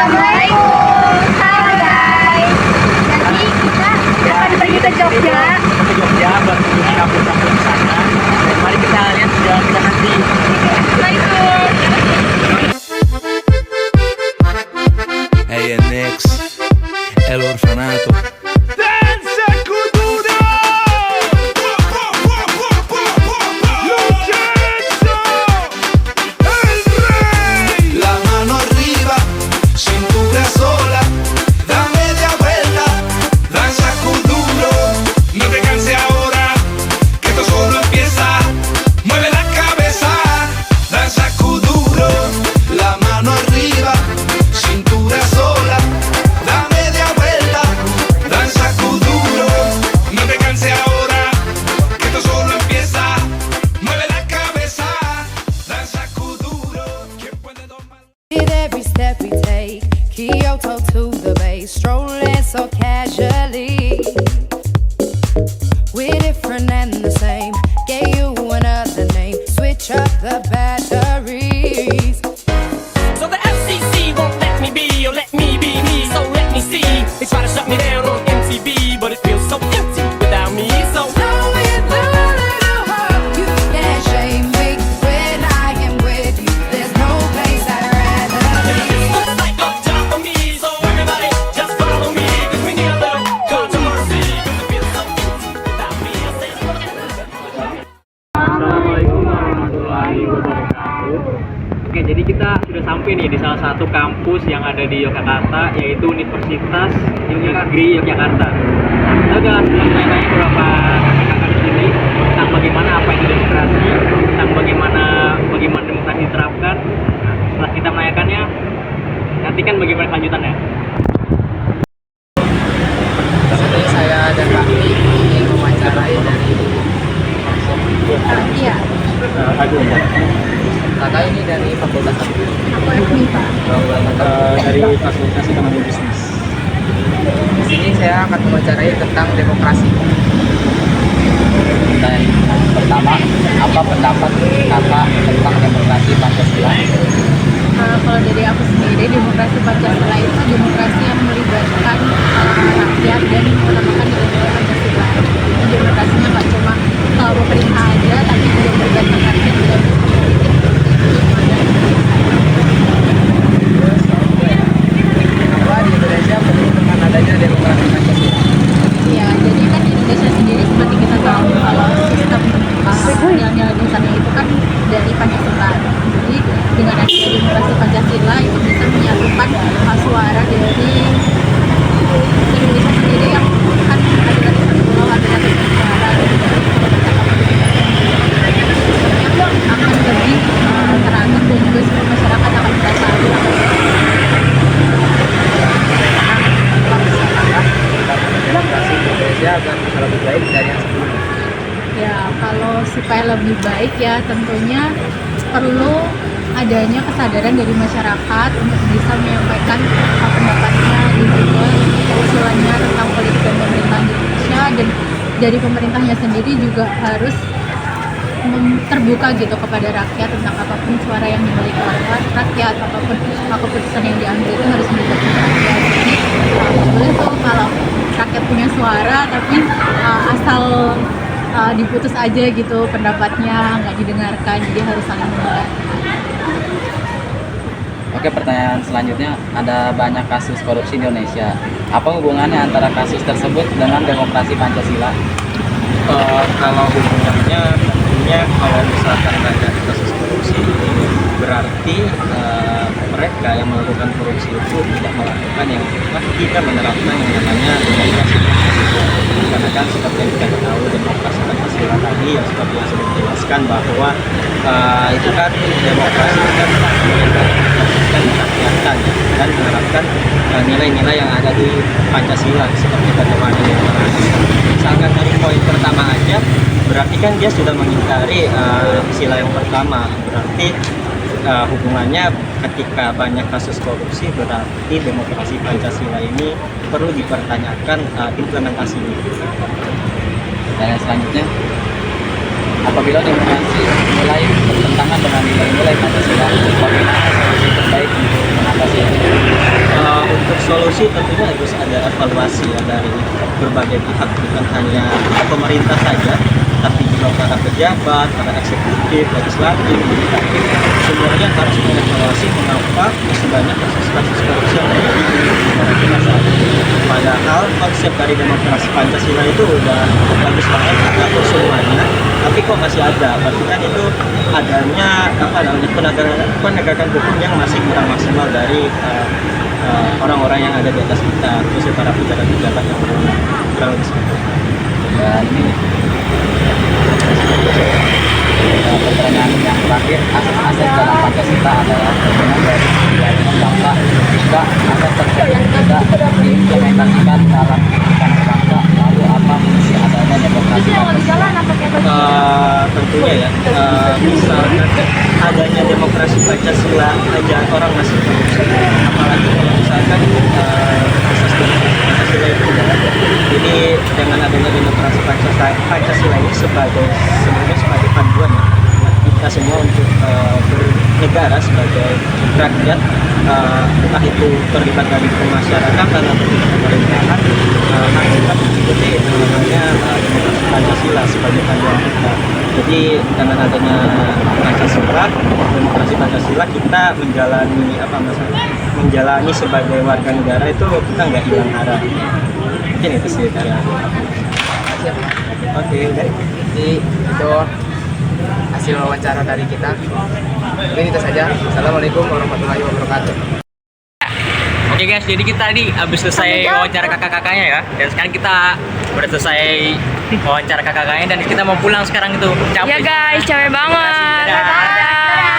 Assalamualaikum. Halo guys. Jadi kita akan pergi ke Jogja. Ke Jogja buat kunjungi kampus-kampus di sana. Dan mari kita lihat jalan kita nanti. Assalamualaikum. Hey, next, el orfanato. La mano arriba, cintura sola, da media vuelta, danza con duro. No te canses ahora, que esto solo empieza. Mueve la cabeza, danza con duro. La mano arriba, cintura sola, da media vuelta, danza con duro. No te canses ahora, que esto solo empieza. Mueve la cabeza, danza con duro. ¿Quién puede domar? With every step we take, Kyoto to the bay, strolling so casually. We're different and the same, gave you another name, switch up the batteries. So the FCC won't let me be, or let me be me, so let me see. They try to shut me down on MTV, but it feels so empty without me, so Know with a little hope, you can't shame me when I am with you. There's no place I'd rather be. looks like no time for me, so everybody just follow me, cause we need a little controversy, cause it feels so empty without me. I say, Assalamualaikum warahmatullahi wabarakatuh. Oke, jadi kita sudah sampai nih di salah satu kampus yang ada di Yogyakarta, yaitu Universitas Negeri Yogyakarta. Kita udah nanya beberapa kakak-kakak di sini tentang bagaimana apa itu demokrasi, tentang bagaimana demokrasi diterapkan. Nah, setelah kita menanyakannya, nantikan bagaimana kelanjutannya. Jadi saya dan Bakti ingin mewawancarai dari Iya. Agung, kakak ini dari Fakultas apa? Aku FMIPA. dari Fakultas Ekonomi Bisnis. Di sini saya akan mewawancarai tentang demokrasi. Dan pertama, apa pendapat kakak tentang demokrasi Pancasila? Kalau dari aku sendiri, demokrasi Pancasila itu demokrasi yang melibatkan rakyat dan mengutamakan nilai-nilai Pancasila. Jadi demokrasinya nggak cuma pemerintah aja, tapi juga melibatkan rakyat dalam Kenapa di Indonesia perlu dengan adanya demokrasi Pancasila? Ya, jadi kan Indonesia sendiri seperti kita tahu kalau sistem nilai-nilai dasarnya itu kan dari Pancasila. Jadi dengan adanya demokrasi Pancasila itu bisa menyatukan suara dari Indonesia sendiri yang kan ada ratusan pulau, ada ratusan suara, yang akan lebih teratur dan juga semua masyarakat akan merasa adil. Demokrasi di Indonesia akan bisa lebih baik dari yang sebelumnya. Ya, kalau supaya lebih baik ya tentunya perlu adanya kesadaran dari masyarakat untuk bisa menyampaikan pendapatnya dan juga usulannya tentang politik dan pemerintahan di Indonesia, dan dari pemerintahnya sendiri juga harus terbuka gitu kepada rakyat tentang apapun suara yang dimiliki oleh rakyat, apapun keputusan yang diambil itu harus melibatkan rakyat. Jadi boleh tuh kalau rakyat punya suara tapi asal diputus aja gitu pendapatnya, nggak didengarkan, jadi harus saling mendengar. Oke, pertanyaan selanjutnya, ada banyak kasus korupsi di Indonesia. Apa hubungannya antara kasus tersebut dengan demokrasi Pancasila? Kalau hubungannya tentunya kalau misalkan ada kasus korupsi, berarti mereka yang melakukan korupsi itu tidak melakukan yang tidak menerapkan yang namanya demokrasi Pancasila. Karena kan seperti yang kita tahu, demokrasi Pancasila tadi yang seperti yang sudah dijelaskan bahwa itu kan demokrasi kan dan merakyatkan dan menerapkan nilai-nilai yang ada di Pancasila seperti bagaimana demokrasi. Misalkan dari poin pertama aja, berarti kan dia sudah mengingkari sila yang pertama. Berarti hubungannya ketika banyak kasus korupsi, berarti demokrasi Pancasila ini perlu dipertanyakan implementasinya. Dan selanjutnya, apabila demokrasi mulai bertentangan dengan nilai-nilai Pancasila, bagaimana solusi terbaik untuk mengatasi itu? solusi tentunya harus ada evaluasi ya dari berbagai pihak, bukan hanya pemerintah saja, tapi juga para pejabat, para eksekutif, legislatif, yudikatif, semuanya harus mengevaluasi mengapa masih banyak kasus-kasus korupsi yang terjadi di negara kita saat ini. Padahal konsep dari demokrasi Pancasila itu udah bagus banget, atur semuanya, tapi kok masih ada. Berarti kan itu adanya apa namanya penegakan hukum yang masih kurang maksimal dari orang-orang yang ada di atas kita, khususnya para pejabat-pejabat yang kurang lebih seperti itu. Dan ini pertanyaan yang terakhir, asas-asas dalam Pancasila adalah dengan dari keyakinan bangsa, juga asas tersebut tidak diimplementasikan dalam kehidupan bangsa. Lalu apa fungsi adanya demokrasi Pancasila? Tentunya ya, misalkan adanya demokrasi Pancasila aja orang masih korupsi, apalagi kalau misalkan asas demokrasi Pancasila itu tidak ada. Jadi dengan adanya demokrasi Pancasila ini sebenarnya sebagai panduan ya, kita semua untuk bernegara sebagai rakyat, entah itu terlibat dari pemasyarakatan atau di pemerintahan, harus kita mengikuti namanya demokrasi Pancasila sebagai panduan kita. Jadi dengan adanya Pancasila, demokrasi Pancasila, kita menjalani sebagai warga negara itu kita nggak hilang arah. Mungkin itu sih cara. Oke, baik. Jadi itu hasil wawancara dari kita. Mungkin itu saja. Assalamualaikum warahmatullahi wabarakatuh. Oke guys, jadi kita tadi habis selesai wawancara kakak-kakaknya ya. Dan sekarang kita udah selesai wawancara kakak-kakaknya dan kita mau pulang sekarang itu. Capek. Ya guys, capek banget. Dadah. Dadah.